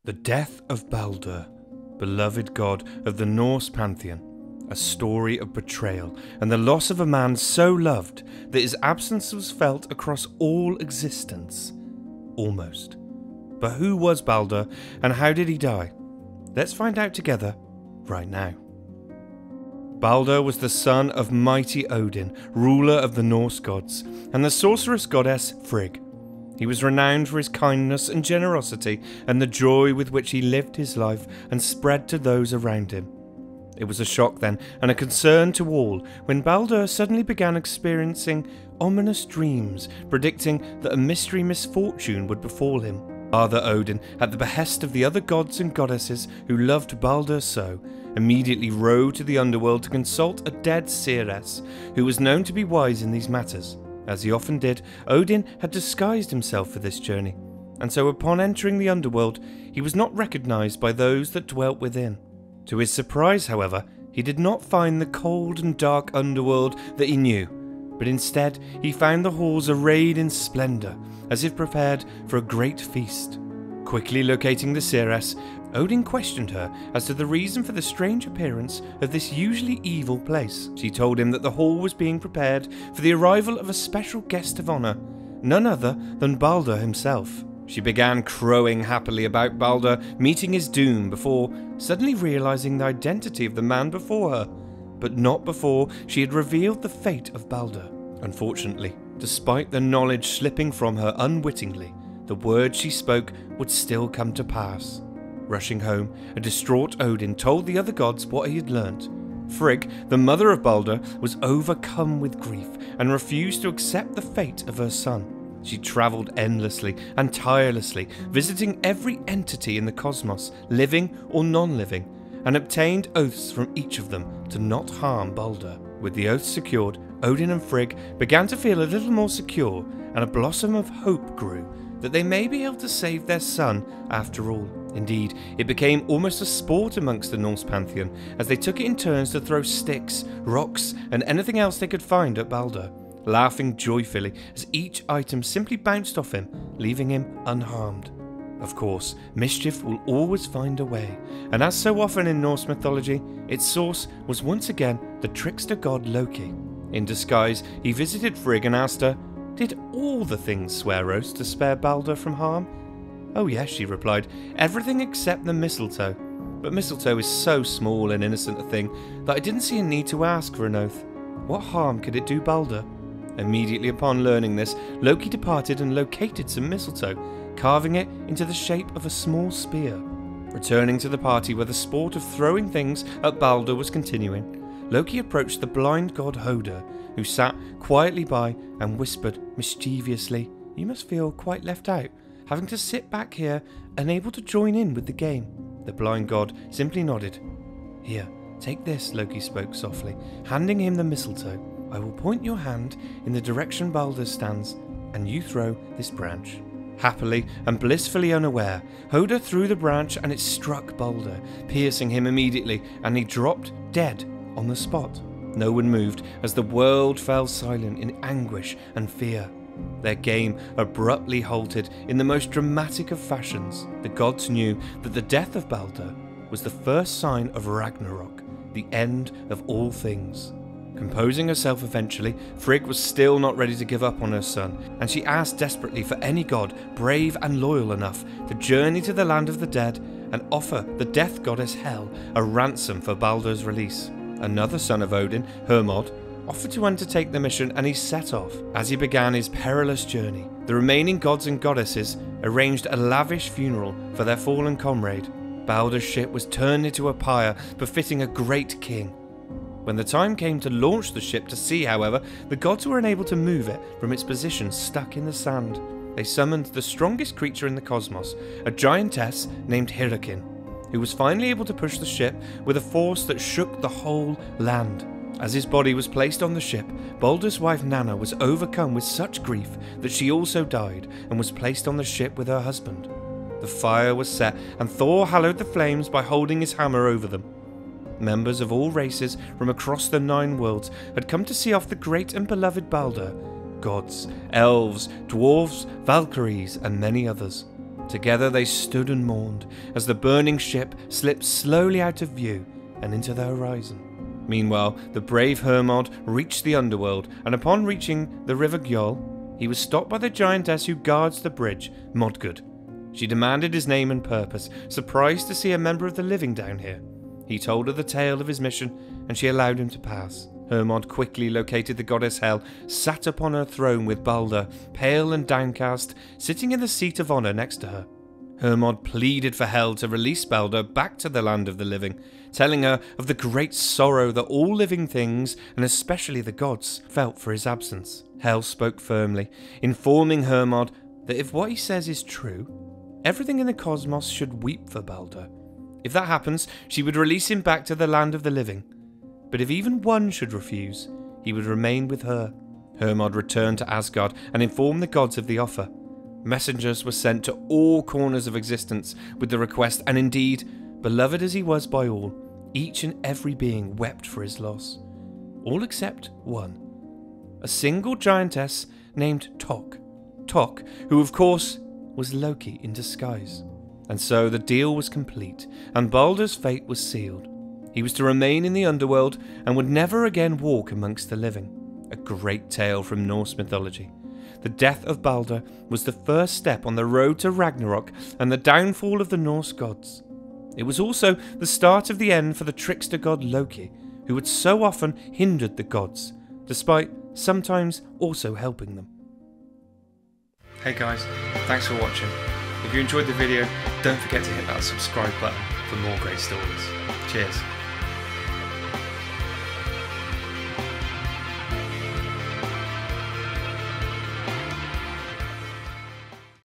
The death of Baldur, beloved god of the Norse pantheon, a story of betrayal and the loss of a man so loved that his absence was felt across all existence. Almost. But who was Baldur and how did he die? Let's find out together right now. Baldur was the son of mighty Odin, ruler of the Norse gods, and the sorceress goddess Frigg. He was renowned for his kindness and generosity and the joy with which he lived his life and spread to those around him. It was a shock then and a concern to all when Baldur suddenly began experiencing ominous dreams predicting that a mystery misfortune would befall him. Father Odin, at the behest of the other gods and goddesses who loved Baldur so, immediately rode to the underworld to consult a dead seeress who was known to be wise in these matters. As he often did, Odin had disguised himself for this journey, and so upon entering the underworld, he was not recognised by those that dwelt within. To his surprise, however, he did not find the cold and dark underworld that he knew, but instead he found the halls arrayed in splendour, as if prepared for a great feast. Quickly locating the seeress, Odin questioned her as to the reason for the strange appearance of this usually evil place. She told him that the hall was being prepared for the arrival of a special guest of honour, none other than Baldur himself. She began crowing happily about Baldur meeting his doom before suddenly realising the identity of the man before her, but not before she had revealed the fate of Baldur. Unfortunately, despite the knowledge slipping from her unwittingly, the words she spoke would still come to pass. Rushing home, a distraught Odin told the other gods what he had learnt. Frigg, the mother of Baldur, was overcome with grief and refused to accept the fate of her son. She travelled endlessly and tirelessly, visiting every entity in the cosmos, living or non-living, and obtained oaths from each of them to not harm Baldur. With the oaths secured, Odin and Frigg began to feel a little more secure, and a blossom of hope grew that they may be able to save their son after all. Indeed, it became almost a sport amongst the Norse pantheon, as they took it in turns to throw sticks, rocks, and anything else they could find at Baldur, laughing joyfully as each item simply bounced off him, leaving him unharmed. Of course, mischief will always find a way, and as so often in Norse mythology, its source was once again the trickster god Loki. In disguise, he visited Frigg and asked her, "Did all the things swear oaths to spare Baldur from harm?" "Oh yes," she replied, "everything except the mistletoe. But mistletoe is so small and innocent a thing that I didn't see a need to ask for an oath. What harm could it do Baldur?" Immediately upon learning this, Loki departed and located some mistletoe, carving it into the shape of a small spear. Returning to the party where the sport of throwing things at Baldur was continuing, Loki approached the blind god Hoder, who sat quietly by and whispered mischievously, "You must feel quite left out, having to sit back here, unable to join in with the game." The blind god simply nodded. "Here, take this," Loki spoke softly, handing him the mistletoe. "I will point your hand in the direction Baldur stands, and you throw this branch." Happily and blissfully unaware, Hoder threw the branch and it struck Baldur, piercing him immediately, and he dropped dead on the spot. No one moved as the world fell silent in anguish and fear. Their game abruptly halted in the most dramatic of fashions. The gods knew that the death of Baldur was the first sign of Ragnarok, the end of all things. Composing herself eventually, Frigg was still not ready to give up on her son, and she asked desperately for any god brave and loyal enough to journey to the land of the dead and offer the death goddess Hel a ransom for Baldur's release. Another son of Odin, Hermod, offered to undertake the mission, and he set off. As he began his perilous journey, the remaining gods and goddesses arranged a lavish funeral for their fallen comrade. Baldur's ship was turned into a pyre befitting a great king. When the time came to launch the ship to sea, however, the gods were unable to move it from its position stuck in the sand. They summoned the strongest creature in the cosmos, a giantess named Hyrrokin, who was finally able to push the ship with a force that shook the whole land. As his body was placed on the ship, Baldur's wife Nanna was overcome with such grief that she also died and was placed on the ship with her husband. The fire was set, and Thor hallowed the flames by holding his hammer over them. Members of all races from across the 9 worlds had come to see off the great and beloved Baldur. Gods, elves, dwarves, Valkyries, and many others. Together they stood and mourned as the burning ship slipped slowly out of view and into the horizon. Meanwhile, the brave Hermod reached the underworld, and upon reaching the River Gjoll, he was stopped by the giantess who guards the bridge, Modgud. She demanded his name and purpose, surprised to see a member of the living down here. He told her the tale of his mission, and she allowed him to pass. Hermod quickly located the goddess Hel, sat upon her throne with Balder, pale and downcast, sitting in the seat of honour next to her. Hermod pleaded for Hel to release Balder back to the land of the living, telling her of the great sorrow that all living things, and especially the gods, felt for his absence. Hel spoke firmly, informing Hermod that if what he says is true, everything in the cosmos should weep for Balder. If that happens, she would release him back to the land of the living. But if even one should refuse, he would remain with her. Hermod returned to Asgard and informed the gods of the offer. Messengers were sent to all corners of existence with the request, and indeed, beloved as he was by all, each and every being wept for his loss. All except one. A single giantess named Tok. Tok, who of course was Loki in disguise. And so the deal was complete, and Balder's fate was sealed. He was to remain in the underworld and would never again walk amongst the living. A great tale from Norse mythology. The death of Balder was the first step on the road to Ragnarok and the downfall of the Norse gods. It was also the start of the end for the trickster god Loki, who had so often hindered the gods, despite sometimes also helping them. Hey guys, thanks for watching. If you enjoyed the video, don't forget to hit that subscribe button for more great stories. Cheers.